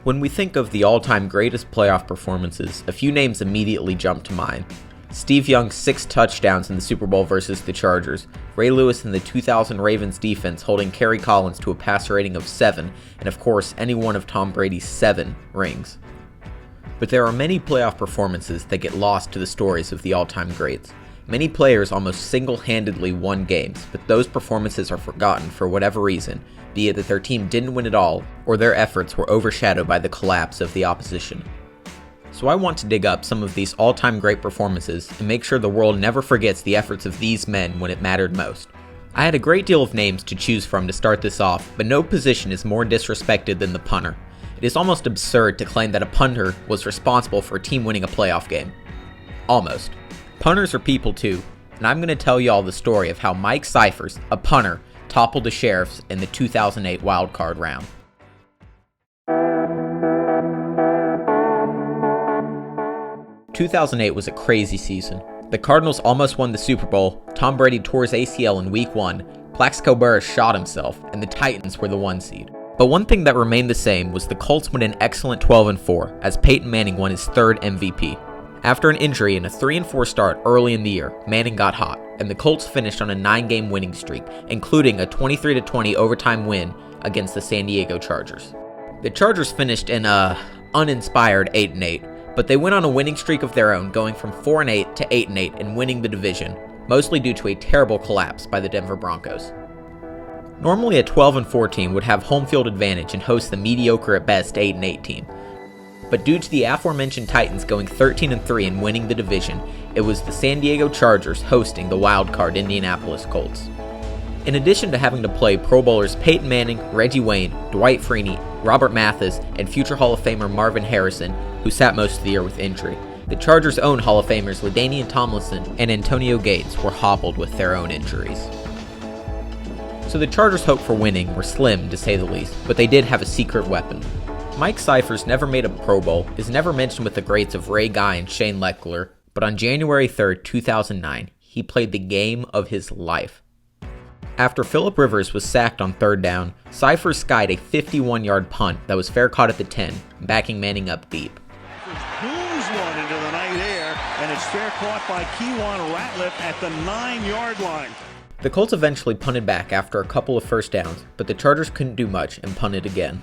When we think of the all-time greatest playoff performances, a few names immediately jump to mind. Steve Young's 6 touchdowns in the Super Bowl versus the Chargers, Ray Lewis and the 2000 Ravens defense holding Kerry Collins to a passer rating of 7, and of course any one of Tom Brady's 7 rings. But there are many playoff performances that get lost to the stories of the all-time greats. Many players almost single-handedly won games, but those performances are forgotten for whatever reason, be it that their team didn't win at all, or their efforts were overshadowed by the collapse of the opposition. So I want to dig up some of these all-time great performances and make sure the world never forgets the efforts of these men when it mattered most. I had a great deal of names to choose from to start this off, but no position is more disrespected than the punter. It is almost absurd to claim that a punter was responsible for a team winning a playoff game. Almost. Punters are people too, and I'm going to tell y'all the story of how Mike Scifres, a punter, toppled the Scifres in the 2008 Wild Card round. "2008 was a crazy season. The Cardinals almost won the Super Bowl, Tom Brady tore his ACL in Week 1, Plaxico Burress shot himself, and the Titans were the 1 seed. But one thing that remained the same was the Colts went an excellent 12-4 as Peyton Manning won his 3rd MVP. After an injury and a 3-4 start early in the year, Manning got hot, and the Colts finished on a 9-game winning streak, including a 23-20 overtime win against the San Diego Chargers. The Chargers finished in a uninspired 8-8, but they went on a winning streak of their own, going from 4-8 to 8-8 and winning the division, mostly due to a terrible collapse by the Denver Broncos. Normally a 12-4 team would have home field advantage and host the mediocre at best 8-8 team. But due to the aforementioned Titans going 13-3 and winning the division, it was the San Diego Chargers hosting the wild card Indianapolis Colts. In addition to having to play Pro Bowlers Peyton Manning, Reggie Wayne, Dwight Freeney, Robert Mathis, and future Hall of Famer Marvin Harrison, who sat most of the year with injury, the Chargers' own Hall of Famers LaDainian Tomlinson and Antonio Gates were hobbled with their own injuries. So the Chargers' hope for winning were slim, to say the least, but they did have a secret weapon. Mike Scifres never made a Pro Bowl, is never mentioned with the greats of Ray Guy and Shane Lechler, but on January 3rd, 2009, he played the game of his life. After Phillip Rivers was sacked on 3rd down, Scifres skied a 51-yard punt that was fair caught at the 10, backing Manning up deep. Booms one into the night air, and it's fair caught by Kewan Ratliff at the 9-yard line. The Colts eventually punted back after a couple of first downs, but the Chargers couldn't do much and punted again.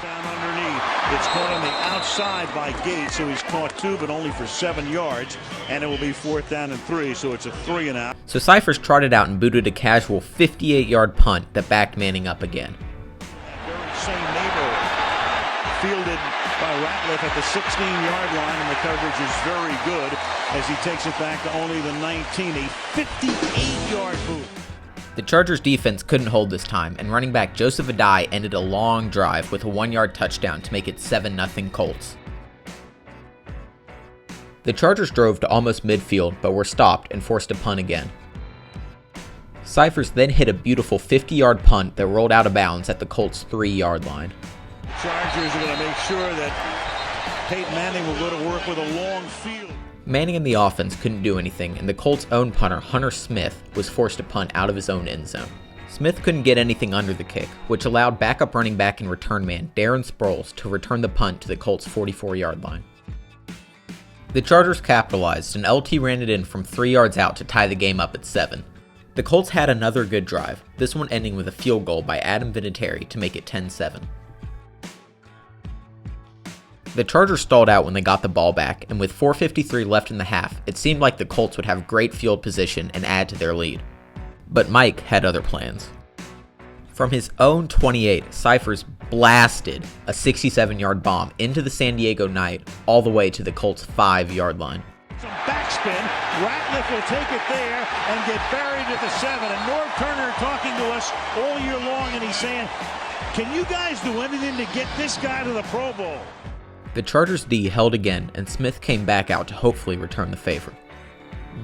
Down underneath. It's caught on the outside by Gates, so he's caught 2, but only for 7 yards, and it will be 4th down and 3, so it's a 3-and-out. So Scifres trotted out and booted a casual 58-yard punt that backed Manning up again. That very same neighbor fielded by Ratliff at the 16-yard line, and the coverage is very good as he takes it back to only the 19, a 58-yard boot. The Chargers defense couldn't hold this time, and running back Joseph Adai ended a long drive with a 1-yard touchdown to make it 7-0 Colts. The Chargers drove to almost midfield, but were stopped and forced to punt again. Scifres then hit a beautiful 50-yard punt that rolled out of bounds at the Colts' 3-yard line. The Chargers are going to make sure that Peyton Manning will go to work with a long field. Manning and the offense couldn't do anything, and the Colts' own punter, Hunter Smith, was forced to punt out of his own end zone. Smith couldn't get anything under the kick, which allowed backup running back and return man Darren Sproles to return the punt to the Colts' 44-yard line. The Chargers capitalized, and LT ran it in from 3 yards out to tie the game up at 7. The Colts had another good drive, this one ending with a field goal by Adam Vinatieri to make it 10-7. The Chargers stalled out when they got the ball back, and with 4:53 left in the half, it seemed like the Colts would have great field position and add to their lead. But Mike had other plans. From his own 28, Scifres blasted a 67-yard bomb into the San Diego night, all the way to the Colts' 5-yard line. Some backspin, Ratliff will take it there and get buried at the 7, and Norv Turner talking to us all year long, and he's saying, can you guys do anything to get this guy to the Pro Bowl? The Chargers D held again, and Smith came back out to hopefully return the favor.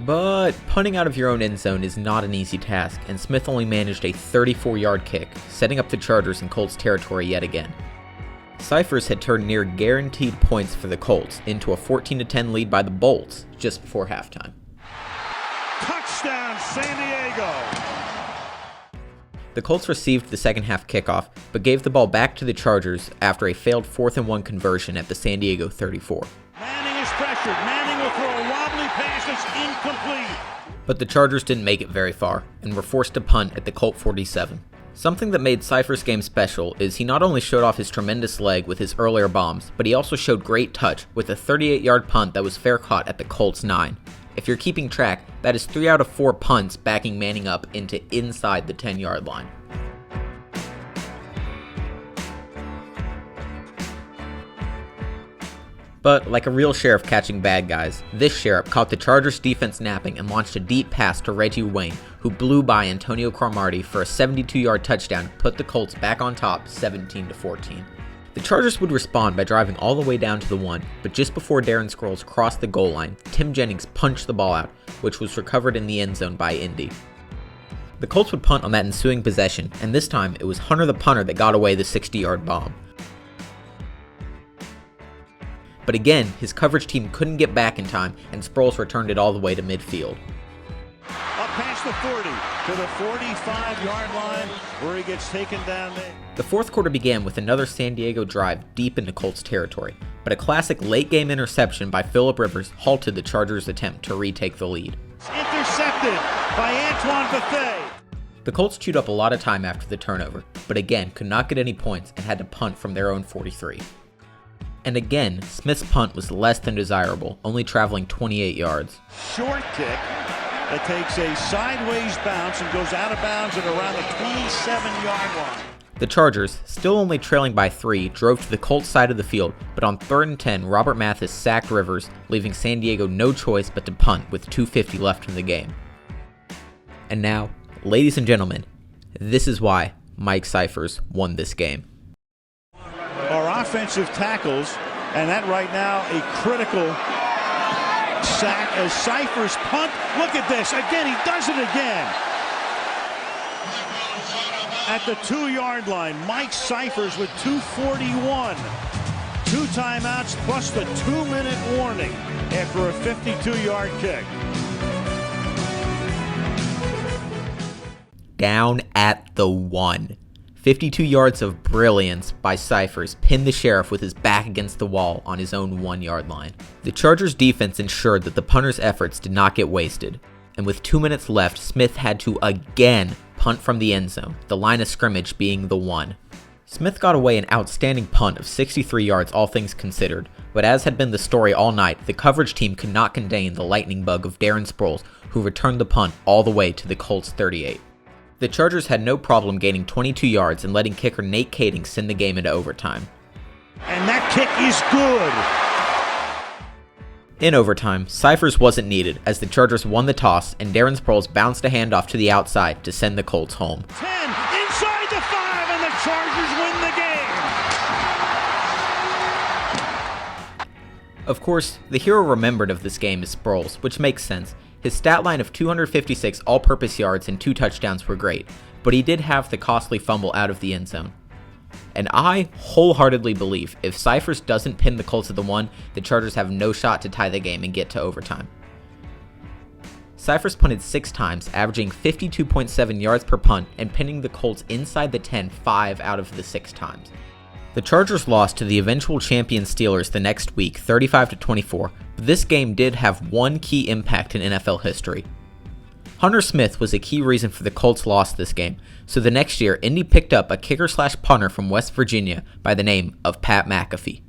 But punting out of your own end zone is not an easy task, and Smith only managed a 34-yard kick, setting up the Chargers in Colts territory yet again. Scifres had turned near guaranteed points for the Colts into a 14-10 lead by the Bolts just before halftime. Touchdown, San Diego! The Colts received the second half kickoff, but gave the ball back to the Chargers after a failed 4th and 1 conversion at the San Diego 34. Manning is pressured. Manning will throw a wobbly pass that's incomplete. But the Chargers didn't make it very far, and were forced to punt at the Colt 47. Something that made Scifres' game special is he not only showed off his tremendous leg with his earlier bombs, but he also showed great touch with a 38-yard punt that was fair caught at the Colts 9. If you're keeping track, that is 3 out of 4 punts backing Manning up into inside the 10-yard line. But like a real sheriff catching bad guys, this sheriff caught the Chargers defense napping and launched a deep pass to Reggie Wayne, who blew by Antonio Cromartie for a 72-yard touchdown to put the Colts back on top 17-14. The Chargers would respond by driving all the way down to the 1, but just before Darren Sproles crossed the goal line, Tim Jennings punched the ball out, which was recovered in the end zone by Indy. The Colts would punt on that ensuing possession, and this time it was Hunter the punter that got away the 60-yard bomb. But again, his coverage team couldn't get back in time, and Sproles returned it all the way to midfield. Up past the 40 to the 45-yard line where he gets taken down there. The fourth quarter began with another San Diego drive deep into Colts territory, but a classic late-game interception by Phillip Rivers halted the Chargers' attempt to retake the lead. Intercepted by Antoine Bethea. The Colts chewed up a lot of time after the turnover, but again could not get any points and had to punt from their own 43. And again, Smith's punt was less than desirable, only traveling 28 yards. Short kick that takes a sideways bounce and goes out of bounds at around the 27-yard line. The Chargers, still only trailing by 3, drove to the Colts side of the field, but on 3rd and 10, Robert Mathis sacked Rivers, leaving San Diego no choice but to punt with 2:50 left in the game. And now, ladies and gentlemen, this is why Mike Scifres won this game. Our offensive tackles, and that right now a critical sack as Scifres punt. Look at this, again, he does it again. At the 2-yard line, Mike Scifres with 2:41. 2 timeouts plus the 2-minute warning after a 52-yard kick. Down at the 1. 52 yards of brilliance by Scifres pinned the Sheriff with his back against the wall on his own 1-yard line. The Chargers defense ensured that the punter's efforts did not get wasted, and with 2 minutes left, Smith had to again punt from the end zone, the line of scrimmage being the 1. Smith got away an outstanding punt of 63 yards all things considered, but as had been the story all night, the coverage team could not contain the lightning bug of Darren Sproles, who returned the punt all the way to the Colts 38. The Chargers had no problem gaining 22 yards and letting kicker Nate Kading send the game into overtime. And that kick is good. In overtime, Scifres wasn't needed as the Chargers won the toss and Darren Sproles bounced a handoff to the outside to send the Colts home. 10, inside the 5, and the Chargers win the game. Of course, the hero remembered of this game is Sproles, which makes sense. His stat line of 256 all-purpose yards and 2 touchdowns were great, but he did have the costly fumble out of the end zone. And I wholeheartedly believe if Scifres doesn't pin the Colts at the 1, the Chargers have no shot to tie the game and get to overtime. Scifres punted 6 times, averaging 52.7 yards per punt and pinning the Colts inside the 10 5 out of the 6 times. The Chargers lost to the eventual champion Steelers the next week 35-24, but this game did have one key impact in NFL history. Hunter Smith was a key reason for the Colts' loss this game, so the next year Indy picked up a kicker/punter from West Virginia by the name of Pat McAfee.